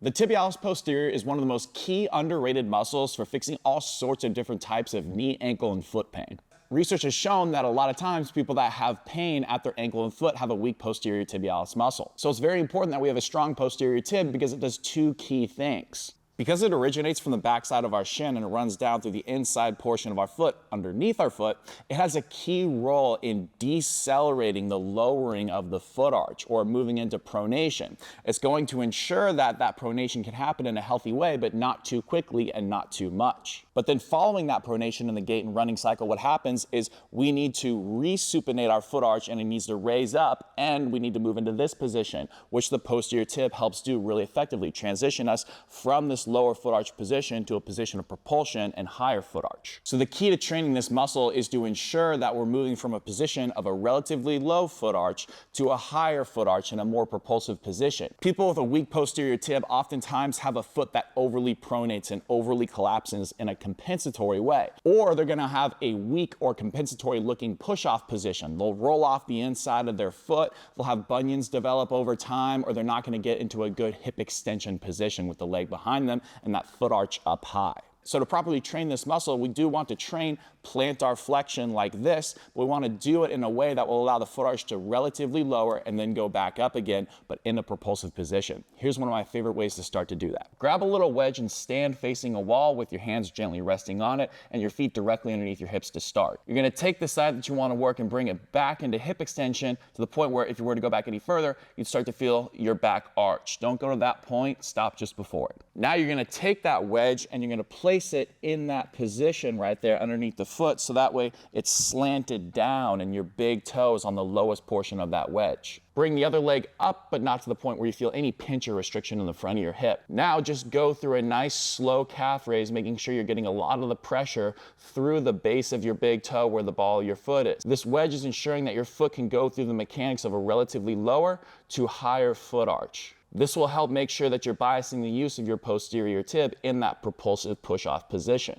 The tibialis posterior is one of the most key underrated muscles for fixing all sorts of different types of knee, ankle, and foot pain. Research has shown that a lot of times people that have pain at their ankle and foot have a weak posterior tibialis muscle. So it's very important that we have a strong posterior tib because it does two key things. Because it originates from the backside of our shin and it runs down through the inside portion of our foot underneath our foot, it has a key role in decelerating the lowering of the foot arch or moving into pronation. It's going to ensure that that pronation can happen in a healthy way, but not too quickly and not too much. But then following that pronation in the gait and running cycle, what happens is we need to resupinate our foot arch and it needs to raise up, and we need to move into this position, which the posterior tib helps do really effectively, transition us from this lower foot arch position to a position of propulsion and higher foot arch. So the key to training this muscle is to ensure that we're moving from a position of a relatively low foot arch to a higher foot arch in a more propulsive position. People with a weak posterior tib oftentimes have a foot that overly pronates and overly collapses in a compensatory way. Or they're gonna have a weak or compensatory looking push-off position. They'll roll off the inside of their foot, they'll have bunions develop over time, or they're not gonna get into a good hip extension position with the leg behind them and that foot arch up high. So to properly train this muscle, we do want to train plantar flexion like this, but we want to do it in a way that will allow the foot arch to relatively lower and then go back up again, but in a propulsive position. Here's one of my favorite ways to start to do that. Grab a little wedge and stand facing a wall with your hands gently resting on it and your feet directly underneath your hips to start. You're going to take the side that you want to work and bring it back into hip extension to the point where if you were to go back any further, you'd start to feel your back arch. Don't go to that point, stop just before it. Now you're going to take that wedge and you're going to place it in that position right there underneath the foot, so that way it's slanted down and your big toe is on the lowest portion of that wedge. Bring the other leg up, but not to the point where you feel any pinch or restriction in the front of your hip. Now just go through a nice slow calf raise, making sure you're getting a lot of the pressure through the base of your big toe where the ball of your foot is. This wedge is ensuring that your foot can go through the mechanics of a relatively lower to higher foot arch. This will help make sure that you're biasing the use of your posterior tib in that propulsive push-off position.